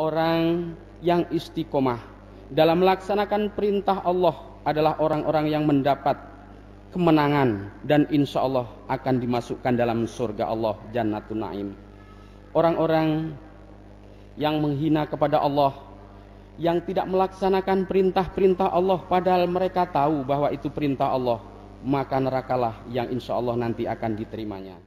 Orang yang istiqomah dalam melaksanakan perintah Allah adalah orang-orang yang mendapat kemenangan dan insya Allah akan dimasukkan dalam surga Allah, Jannatun Naim. Orang-orang yang menghina kepada Allah, yang tidak melaksanakan perintah-perintah Allah padahal mereka tahu bahwa itu perintah Allah, maka nerakalah yang insya Allah nanti akan diterimanya.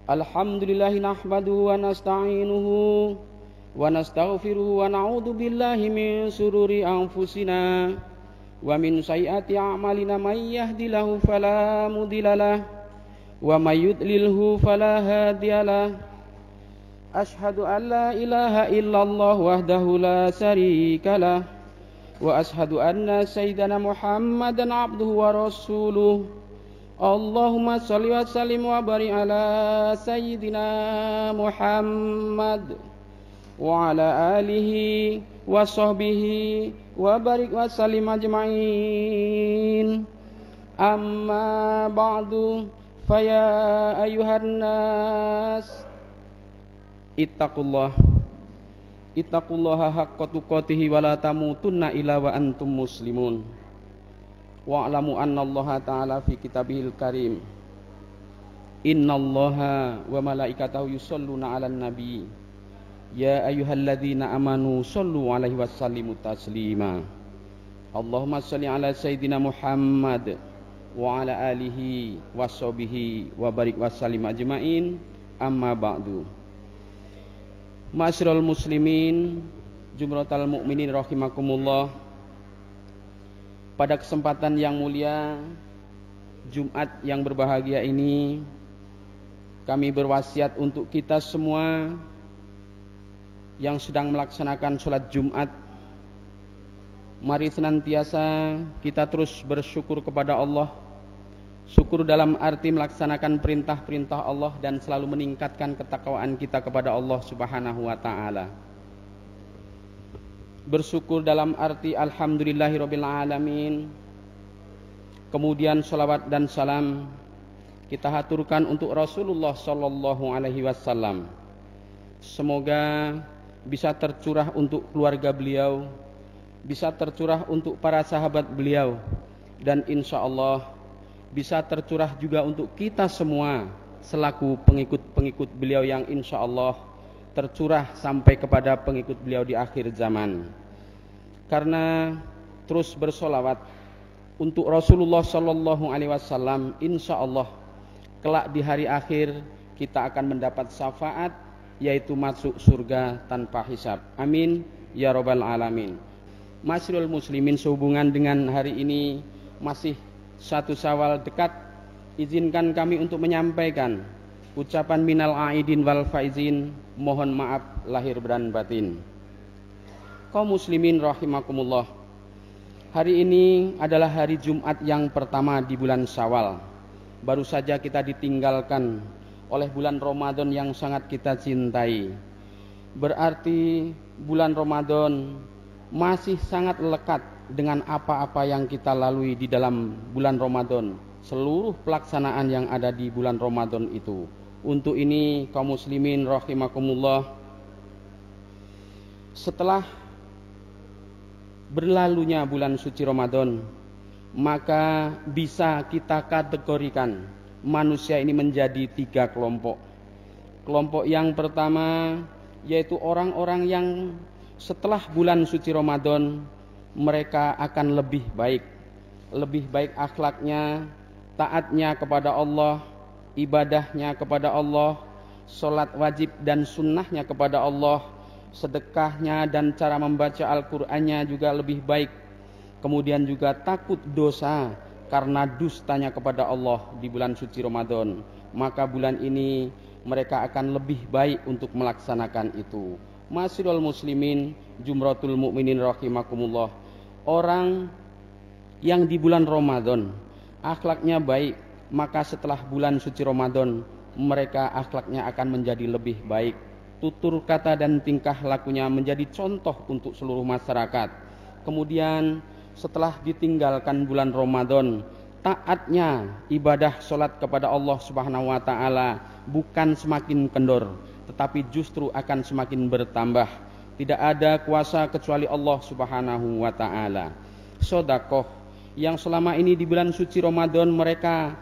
Alhamdulillahi nahmaduhu wa nasta'inuhu wa nastaghfiruhu wa na'udzu billahi min sururi anfusina wa min sayyiati a'malina may yahdihillahu fala mudhillalah wa may yudlilhu fala hadiyalah. Asyhadu an la ilaha illallah wahdahu la syarikalah wa asyhadu anna sayyidana Muhammadan abduhu wa rasuluh. Allahumma shalli wa sallim wa barik ala sayyidina Muhammad wa ala alihi wa sahbihi wa barik wa sallim ajma'in. Amma ba'du, faya ayuhan nas ittaqullaha haqqa tuqatih wa la tamutunna illa wa antum muslimun. Wa'lamu annallaha ta'ala fi kitabihil karim innallaha wa malaikatahu yusholluna 'alan nabi ya ayyuhalladzina amanu shollu 'alaihi wasallimu taslima. Allahumma shalli 'ala sayyidina Muhammad wa 'ala alihi washabihi wa barik wasallim ajmain. Amma ba'du. Ma'asyiral muslimin, jumratal mukminin rahimakumullah. Pada kesempatan yang mulia Jumat yang berbahagia ini, kami berwasiat untuk kita semua yang sedang melaksanakan sholat Jumat, mari senantiasa kita terus bersyukur kepada Allah. Syukur dalam arti melaksanakan perintah-perintah Allah dan selalu meningkatkan ketakwaan kita kepada Allah Subhanahu wa ta'ala. Bersyukur dalam arti alhamdulillahirabbil alamin. Kemudian salawat dan salam kita haturkan untuk Rasulullah sallallahu alaihi wasallam. Semoga bisa tercurah untuk keluarga beliau, bisa tercurah untuk para sahabat beliau, dan insya Allah bisa tercurah juga untuk kita semua selaku pengikut-pengikut beliau yang insya Allah tercurah sampai kepada pengikut beliau di akhir zaman. Karena terus bersolawat untuk Rasulullah sallallahu alaihi wasallam, insya Allah kelak di hari akhir kita akan mendapat syafaat, yaitu masuk surga tanpa hisab. Amin ya rabbal alamin. Masyiral muslimin, sehubungan dengan hari ini masih 1 Syawal dekat, izinkan kami untuk menyampaikan ucapan minal aidin wal faizin, mohon maaf lahir dan batin. Kaum muslimin rahimakumullah, hari ini adalah hari Jumat yang pertama di bulan Syawal. Baru saja kita ditinggalkan oleh bulan Ramadan yang sangat kita cintai. Berarti bulan Ramadan masih sangat lekat dengan apa-apa yang kita lalui di dalam bulan Ramadan, seluruh pelaksanaan yang ada di bulan Ramadan itu. Untuk ini kaum muslimin rahimakumullah, setelah berlalunya bulan suci Ramadan, maka bisa kita kategorikan manusia ini menjadi 3 kelompok. Kelompok yang pertama yaitu orang-orang yang setelah bulan suci Ramadan mereka akan lebih baik akhlaknya, taatnya kepada Allah, ibadahnya kepada Allah, sholat wajib dan sunnahnya kepada Allah, sedekahnya dan cara membaca Al-Qur'annya juga lebih baik. Kemudian juga takut dosa karena dustanya kepada Allah di bulan suci Ramadan. Maka bulan ini mereka akan lebih baik untuk melaksanakan itu. Masyiral muslimin, jumratul mukminin rahimakumullah. Orang yang di bulan Ramadan akhlaknya baik, maka setelah bulan suci Ramadan mereka akhlaknya akan menjadi lebih baik. Tutur kata dan tingkah lakunya menjadi contoh untuk seluruh masyarakat. Kemudian setelah ditinggalkan bulan Ramadan, taatnya ibadah solat kepada Allah Subhanahu wa taala bukan semakin kendor, tetapi justru akan semakin bertambah. Tidak ada kuasa kecuali Allah Subhanahu wa taala. Sedekah yang selama ini di bulan suci Ramadan mereka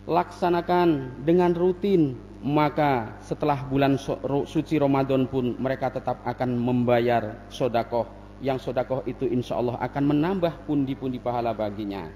laksanakan dengan rutin, maka setelah bulan suci Ramadan pun mereka tetap akan membayar sedekah, yang sedekah itu insya Allah akan menambah pundi-pundi pahala baginya.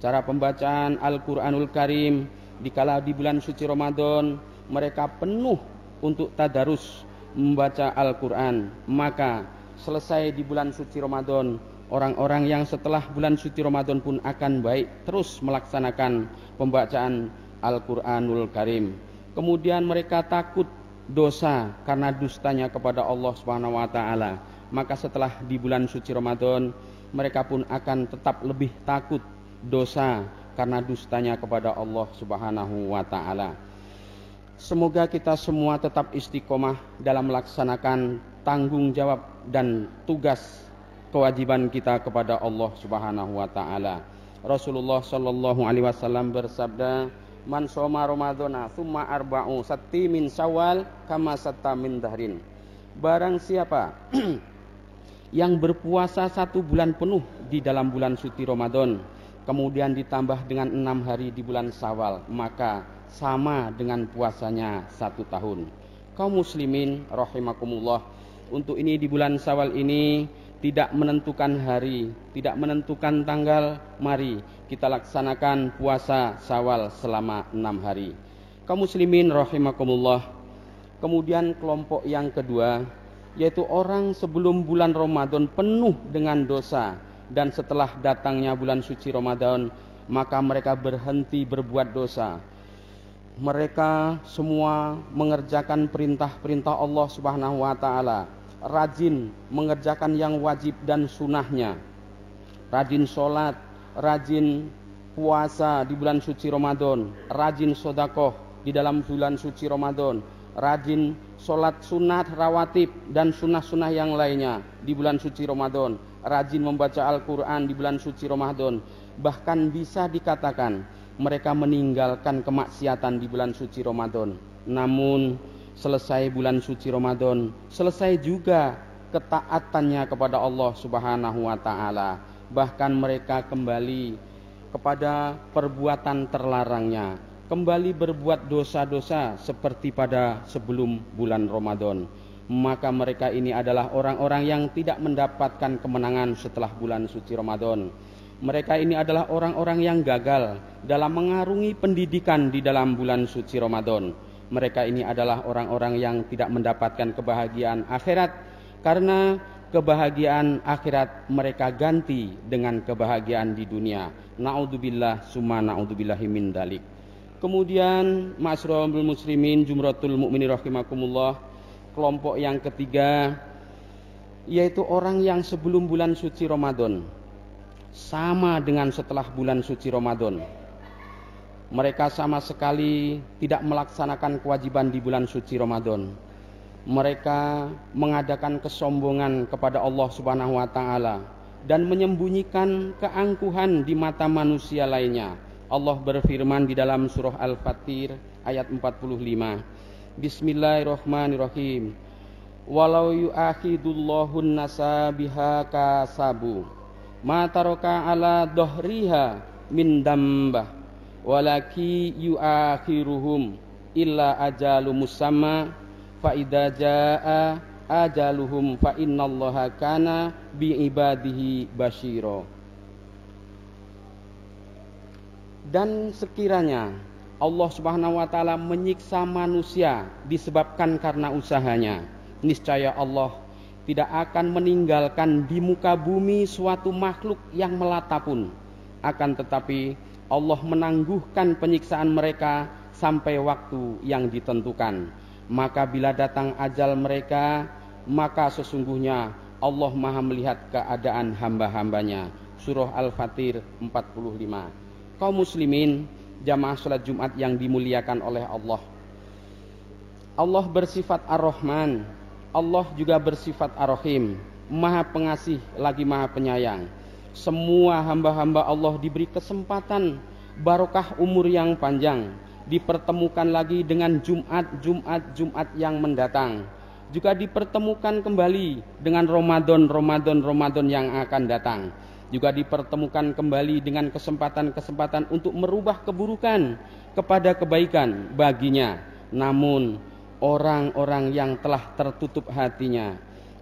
Cara pembacaan Al-Quranul Karim dikala di bulan suci Ramadan mereka penuh untuk tadarus membaca Al-Quran, maka selesai di bulan suci Ramadan, orang-orang yang setelah bulan suci Ramadan pun akan baik terus melaksanakan pembacaan Al-Quranul Karim. Kemudian mereka takut dosa karena dustanya kepada Allah Subhanahu wa taala. Maka setelah di bulan suci Ramadan mereka pun akan tetap lebih takut dosa karena dustanya kepada Allah Subhanahu wa taala. Semoga kita semua tetap istiqomah dalam melaksanakan tanggung jawab dan tugas kewajiban kita kepada Allah Subhanahu wa taala. Rasulullah sallallahu alaihi wasallam bersabda, "Man shoma Ramadhana tsumma arba'u satti min Syawal kama satta min dahrin." Barang siapa yang berpuasa 1 bulan penuh di dalam bulan suci Ramadan, kemudian ditambah dengan 6 hari di bulan Syawal, maka sama dengan puasanya 1 tahun. Kaum muslimin rahimakumullah, untuk ini di bulan Syawal ini tidak menentukan hari, tidak menentukan tanggal, mari kita laksanakan puasa Syawal selama 6 hari. Kaum muslimin rahimakumullah. Kemudian kelompok yang kedua, yaitu orang sebelum bulan Ramadan penuh dengan dosa, dan setelah datangnya bulan suci Ramadan maka mereka berhenti berbuat dosa. Mereka semua mengerjakan perintah-perintah Allah Subhanahu wa taala, rajin mengerjakan yang wajib dan sunahnya, rajin sholat, rajin puasa di bulan suci Ramadan, rajin sedekah di dalam bulan suci Ramadan, rajin sholat sunat rawatib dan sunah-sunah yang lainnya di bulan suci Ramadan, rajin membaca Al-Quran di bulan suci Ramadan. Bahkan bisa dikatakan mereka meninggalkan kemaksiatan di bulan suci Ramadan. Namun selesai bulan suci Ramadan, selesai juga ketaatannya kepada Allah Subhanahu wa taala. Bahkan mereka kembali kepada perbuatan terlarangnya, kembali berbuat dosa-dosa seperti pada sebelum bulan Ramadan. Maka mereka ini adalah orang-orang yang tidak mendapatkan kemenangan setelah bulan suci Ramadan. Mereka ini adalah orang-orang yang gagal dalam mengarungi pendidikan di dalam bulan suci Ramadan. Mereka ini adalah orang-orang yang tidak mendapatkan kebahagiaan akhirat, karena kebahagiaan akhirat mereka ganti dengan kebahagiaan di dunia. Na'udzubillah summa na'udzubillahi min dalik. Kemudian ma'asyiral muslimin jumratul mukminin rahimakumullah, kelompok yang ketiga yaitu orang yang sebelum bulan suci Ramadan sama dengan setelah bulan suci Ramadan. Mereka sama sekali tidak melaksanakan kewajiban di bulan suci Ramadan. Mereka mengadakan kesombongan kepada Allah Subhanahu wa taala dan menyembunyikan keangkuhan di mata manusia lainnya. Allah berfirman di dalam surah Al-Fatir ayat 45. Bismillahirrahmanirrahim. Walau yu'akhidullahun nasa biha kasabu ma taraka ala dhahriha min dambah walaki yu'akhiruhum illa ajalu musamma fa idza jaa ajaluhum fa innallaha kana bi ibadihi basyira. Dan sekiranya Allah Subhanahu wa taala menyiksa manusia disebabkan karena usahanya, niscaya Allah tidak akan meninggalkan di muka bumi suatu makhluk yang melata pun. Akan tetapi Allah menangguhkan penyiksaan mereka sampai waktu yang ditentukan. Maka bila datang ajal mereka, maka sesungguhnya Allah Maha melihat keadaan hamba-hambanya. Surah Al-Fatir 45. Kaum muslimin, jamaah salat Jumat yang dimuliakan oleh Allah. Allah bersifat Ar-Rahman, Allah juga bersifat Ar-Rahim, Maha Pengasih lagi Maha Penyayang. Semua hamba-hamba Allah diberi kesempatan barokah umur yang panjang, dipertemukan lagi dengan Jumat yang mendatang, juga dipertemukan kembali dengan Ramadan yang akan datang, juga dipertemukan kembali dengan kesempatan-kesempatan untuk merubah keburukan kepada kebaikan baginya. Namun orang-orang yang telah tertutup hatinya,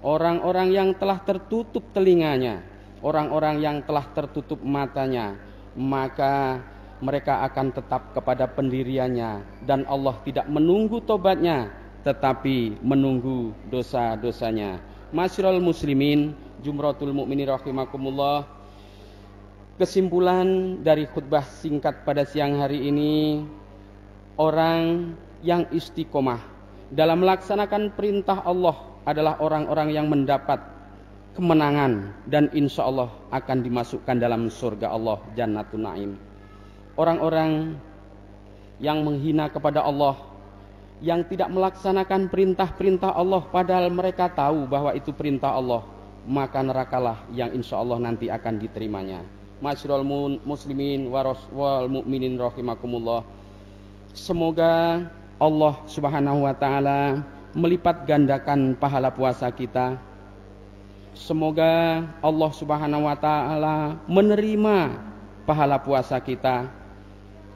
orang-orang yang telah tertutup telinganya, orang-orang yang telah tertutup matanya, maka mereka akan tetap kepada pendiriannya, dan Allah tidak menunggu tobatnya, tetapi menunggu dosa-dosanya. Masyiral muslimin, jumratul mukminin rahimakumullah. Kesimpulan dari khutbah singkat pada siang hari ini, orang yang istiqomah dalam melaksanakan perintah Allah adalah orang-orang yang mendapat kemenangan dan insya Allah akan dimasukkan dalam surga Allah, Jannatun Naim. Orang-orang yang menghina kepada Allah, yang tidak melaksanakan perintah-perintah Allah padahal mereka tahu bahwa itu perintah Allah, maka nerakalah yang insya Allah nanti akan diterimanya. Masyiral muslimin wal mu'minin rahimakumullah. Semoga Allah subhanahu wa ta'ala melipat gandakan pahala puasa kita. Semoga Allah subhanahu wa ta'ala menerima pahala puasa kita,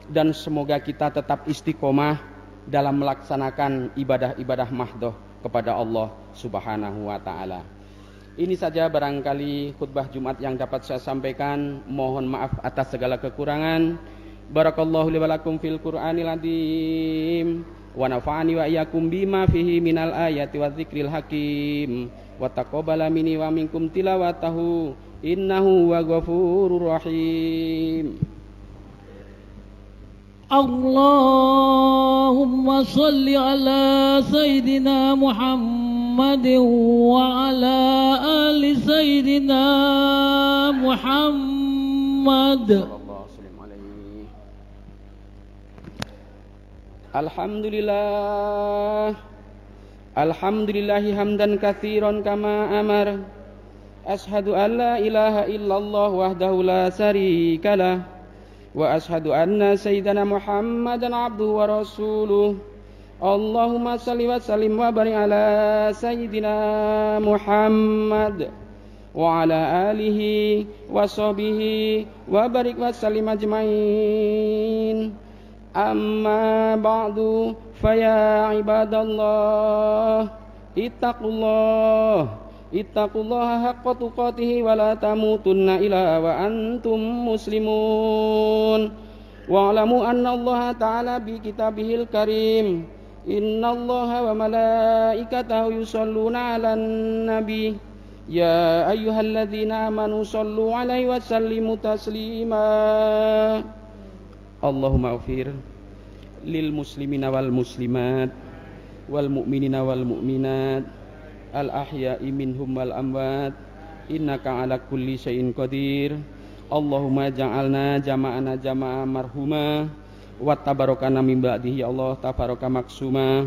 dan semoga kita tetap istiqomah dalam melaksanakan ibadah-ibadah mahdoh kepada Allah subhanahu wa ta'ala. Ini saja barangkali khutbah Jumat yang dapat saya sampaikan. Mohon maaf atas segala kekurangan. Barakallahu li wa lakum fil Qur'anil azim, wa nafa'ani wa iyyakum bima fihi minal ayati wa dzikril hakim, wa taqabbala minni wa minkum tilawatahu innahu wa ghafurur rahim. Allahumma salli ala Sayyidina Muhammad wa ala ali Sayyidina Muhammad. Alhamdulillah, alhamdulillahi hamdan katsiran kama amar. Ashhadu an la ilaha illallah wahdahu la syarikalah, wa ashhadu anna sayyidana Muhammadan abduhu wa rasuluh. Allahumma salli wa sallim wa barik ala sayyidina Muhammad wa ala alihi wa sahbihi wa barik wa sallim ajmain. Amma ba'du, faya ibadallah, ittaqullaha haqqa tuqatih wa la tamutunna illa wa antum muslimun. Wa'lamu anna Allah ta'ala bi kitabihil karim, innallaha wa malaikatahu yusholluna 'alan nabi, ya ayyuhalladzina amanu shollu 'alaihi wa sallimu taslima. Allahumma ighfir lil muslimina wal muslimat wal mu'minina wal mu'minat al ahya'i minhum wal amwat innaka ala kulli syai'in qadir. Allahumma ja'alna jama'ana jama'a marhuma wa tabarakana min ba'dihi ya Allah tabaraka maksuma.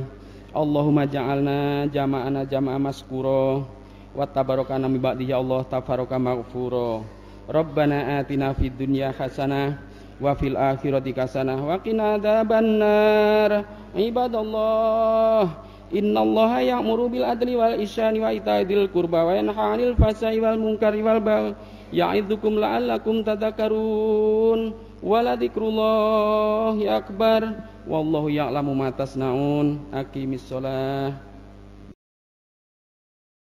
Allahumma ja'alna jama'ana jama'a maskura wa tabarakana min ba'dihi ya Allah tabaraka maghfura. Rabbana atina fid dunya hasanah wa fil akhirati hasanah wa qina adzabannar. Ibadallah, innallaha ya'muru bil adli wal ihsani wa ita'i dzil qurba wa yanha 'anil fahsya'i wal munkari wal baghi ya'idzukum la'allakum tadhakkarun. Wa la dzikrullahi akbar wallahu ya'lamu ma tasna'un. Aqimis shalah.